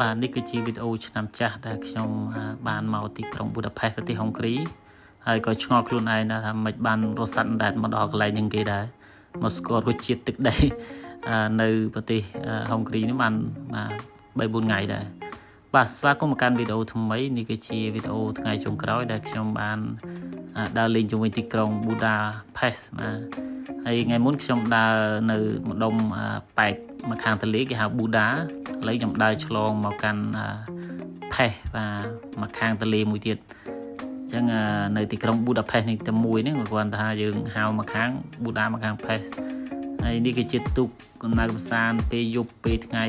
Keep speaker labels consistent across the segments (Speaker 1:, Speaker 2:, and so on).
Speaker 1: បាទនេះគឺជាវីដេអូឆ្នាំចាស់ដែលខ្ញុំបានមកទីក្រុងប៊ូដាផេសប្រទេសហុងគ្រីហើយក៏ឆ្ងល់ខ្លួនឯងថាមិនបានរស់សัตว์ដែលមកដល់កន្លែងនឹងគេដែរមកស្គាល់រសជាតិទឹកដីនៅប្រទេសហុងគ្រីនេះបាន3-4ថ្ងៃដែរបាទស្វាគមន៍មកកាន់វីដេអូថ្មីនេះគឺជាវីដេអូថ្ងៃចុងក្រោយដែលខ្ញុំបានដើរលេងជាមួយទីក្រុងប៊ូដាផេសហើយថ្ងៃមុនខ្ញុំដើរនៅម្ដុំប៉ែកមកខាងទន្លេគេហៅប៊ូដាឥឡូវខ្ញុំដើរឆ្លងមកកាន់ផេសបាទមកខាងទន្លេមួយទៀតអញ្ចឹងនៅទីក្រុងប៊ូដាផេសនេះតែមួយហ្នឹងគាត់ថាយើងហៅមកខាងប៊ូដាមកខាងផេសហើយនេះគឺជាទូកកំណៅកម្សាន្តពេលយប់ពេលថ្ងៃ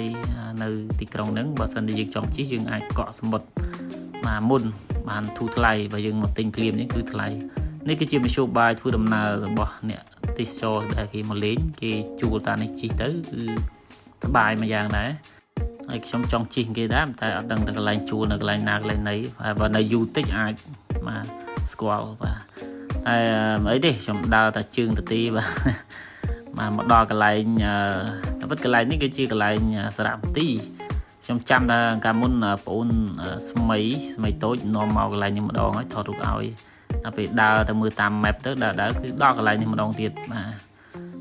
Speaker 1: នៅទីក្រុងហ្នឹងបើសិនជាយើងចង់ជិះយើងអាចកក់សមុទ្រមុនបានធូរថ្លៃបើយើងមកទិញភ្លាមនេះគឺថ្លៃនេះគឺជាមធ្យោបាយធ្វើដំណើររបស់អ្នកទេសចរដែលគេមកលេងគេជួលតានេះជិះទៅគឺសប្បាយមួយយ៉ាងដែរហើយខ្ញុំចង់ជិះគេដែរតែអត់ដឹងទៅកន្លែងជួលនៅកន្លែងណាកន្លែងណីហើយបើនៅយូរតិចអាចស្គាល់បាទតែអីទេខ្ញុំដើរតែជើងទៅទីបាទមកដល់កន្លែងតែពិតកន្លែងនេះគឺជាកន្លែងសារៈមន្ទីរខ្ញុំចាំថាកាលមុនបងអូនស្មីតូចនាំមកកន្លែងនេះម្ដងហើយថតរូបឲ្យដល់ពេលដើរទៅមើលតាម map ទៅដើរគឺដល់កន្លែងនេះម្ដងទៀតបាទ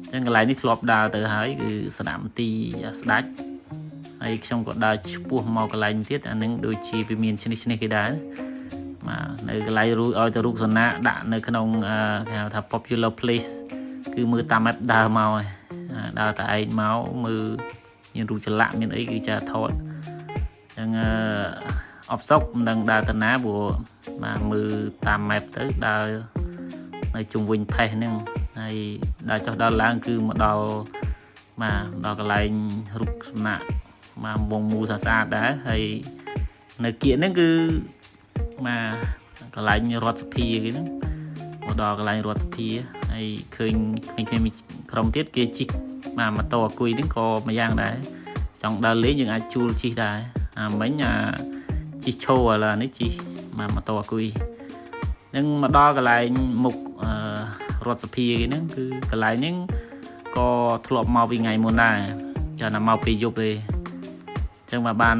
Speaker 1: អញ្ចឹងកន្លែងនេះធ្លាប់ដើរទៅហើយគឺសារៈមន្ទីរស្ដេចហើយខ្ញុំក៏ដើរឆ្ពោះមកកន្លែងទៀតអានឹងដូចជាវាមានឈ្នេះគេដែរបាទនៅកន្លែងរួចឲ្យទៅរូបសណាដាក់នៅក្នុងគេហៅថា popular place គឺមើលតាម map ដើរមកហើយដើរតែឯងមកមើលមានរូបចម្លាក់មានអីគឺចាថតអញ្ចឹងអបសុកមិនដឹងដើរទៅណាព្រោះមើលតាម map ទៅដើរនៅជុំវិញផេសហ្នឹងហើយដើរចុះដល់ឡើងគឺមកដល់កន្លែងរូបសំណាកវងមូស្អាតដែរហើយនៅគៀកហ្នឹងគឺកន្លែងរដ្ឋសភាគេហ្នឹងមកដល់កន្លែងរដ្ឋសភាហើយឃើញក្រុមទៀតគេជិះម៉ូតូអាគុយហ្នឹងក៏មួយយ៉ាងដែរចង់ដើរលេងយើងអាចជួលជិះដែរមិញជិះឈោឥឡូវនេះជិះម៉ូតូអាគុយនឹងមកដល់កន្លែងមុខរដ្ឋសភាគេហ្នឹងគឺកន្លែងហ្នឹងក៏ធ្លាប់មកពីថ្ងៃមុនដែរចាណាមកពេលយប់ទេអញ្ចឹងបាន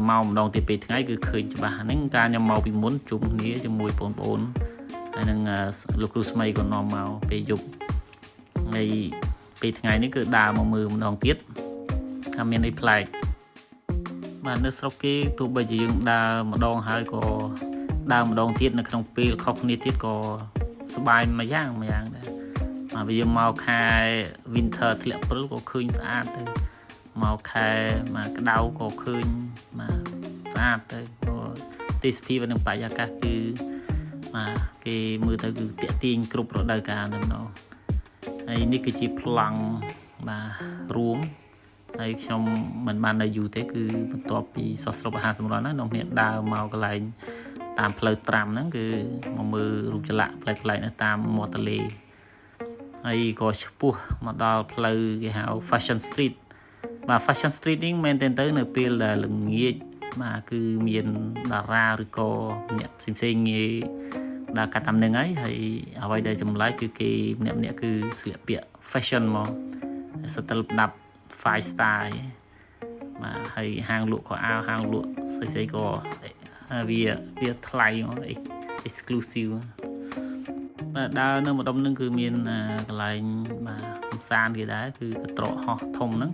Speaker 1: មកម្ដងទៀតពេលថ្ងៃគឺឃើញច្បាស់ហ្នឹងការខ្ញុំមកពីមុនជុំគ្នាជាមួយបងប្អូនហើយនឹងលោកគ្រូស្មីក៏នាំមកពេលយប់ហើយពេលថ្ងៃនេះគឺដើរមកមើលម្ដងទៀតថាមានអីប្លែកបាទនៅស្រុកគេទោះបីជាយើងដើរម្ដងហើយក៏ដើរម្ដងទៀតនៅក្នុងពេលខុសគ្នាទៀតក៏សប្បាយមួយយ៉ាងដែរបើយើងមកខែ winter ធ្លាក់ព្រិលក៏ឃើញស្អាតទៅមកខែក្តៅក៏ឃើញស្អាតទៅក៏ទេសភាពនិងបរិយាកាសគឺគេមើលទៅគឺតាក់ទាញគ្រប់រដូវកាលតែម្ដងហើយនេះគឺជាប្លង់រួមហើយខ្ញុំមិនបាននៅយូរទេគឺបន្ទាប់ពីសោះស្រូបអាហារសម្រន់ហ្នឹងនាំគ្នាដើរមកកន្លែងតាមផ្លូវត្រាំហ្នឹងគឺមកមើលរូបចម្លាក់ប្លែកៗនៅតាមមាត់ទន្លេហើយក៏ឆ្ពោះមកដល់ផ្លូវគេហៅ Fashion Street Fashion Street នេះមែនទែនទៅនៅពេលដែលល្ងាចគឺមានតារាឬក៏អ្នកផ្សេងងាយដើរកាត់តាមនឹងហើយអ្វីដែលចម្លែកគឺគេម្នាក់គឺស្លៀកពាក់ fashion មកស្ទើរដាប់ 5 style ហើយហាងលក់ខោអាវហាងលក់ស្អីក៏វាថ្លៃមក exclusive ដើរនៅម្ដុំហ្នឹងគឺមានកន្លែងកំសាន្តគេដែរគឺកត្រកហោះធំហ្នឹង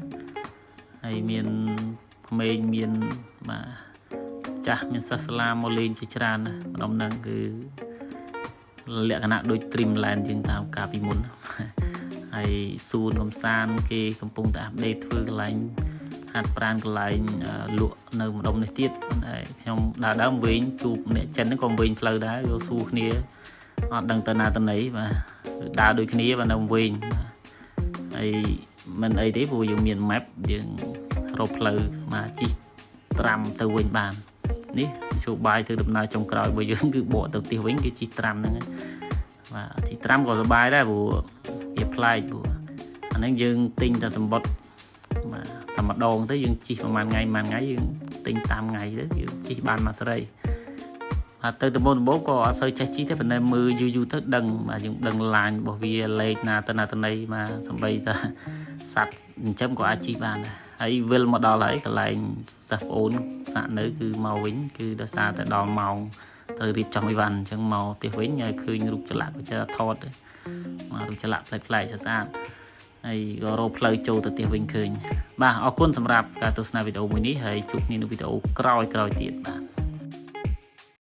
Speaker 1: ហើយមានក្មេងមានចាស់មានសិស្សសាលាមកលេងជាច្រើនណាម្ដុំហ្នឹងគឺលក្ខណៈដូច Dreamland ជាងតាមកាលពីមុនហើយសួនកំសាន្តគេកំពុងតែអាប់ដេតធ្វើកន្លែងហាត់ប្រាណកន្លែងលក់នៅម្ដុំនេះទៀតហើយខ្ញុំដើរវិញជួបអ្នកចិនហ្នឹងក៏វិញផ្លូវដែរយកសួរគ្នាអត់ដឹងទៅណាទៅណីដើរដូចគ្នានៅវិញហើយមិនអីទេព្រោះយើងមាន map យើងរកផ្លូវជិះត្រាំទៅវិញបាននេះជួបបាយធ្វើដំណើរចុងក្រោយរបស់យើងគឺបកទៅផ្ទះវិញគឺជិះត្រាំហ្នឹងជិះត្រាំក៏សប្បាយដែរព្រោះវាប្លែកព្រោះអាហ្នឹងយើងទិញតែសម្បត្តិតែម្ដងទៅយើងជិះប្រហែលថ្ងៃយើងទិញតាមថ្ងៃទៅយើងជិះបានមួយសេរីទៅដំបូងក៏អត់សូវចេះជិះទេប៉ុន្តែមើលយូរទៅដឹងយើងដឹងឡាញរបស់វាលេខណាទៅណាទៅណីសំបីតាសัตว์ចិញ្ចឹមក៏អាចជិះបានដែរ ហើយវិលមកដល់ហើយកន្លែងសិស្សប្អូនសាក់នៅគឺមកវិញគឺដោយសារតែដល់ម៉ោងត្រូវរៀបចំអីវ៉ាន់អញ្ចឹងមកផ្ទះវិញហើយឃើញរូបចម្លាក់ក៏ចេះថតមករូបចម្លាក់ប្លែកៗស្អាតហើយក៏រកផ្លូវចូលទៅផ្ទះវិញឃើញបាទអរគុណសម្រាប់ការទស្សនាវីដេអូមួយនេះហើយជួបគ្នានៅវីដេអូក្រោយៗទៀតបាទ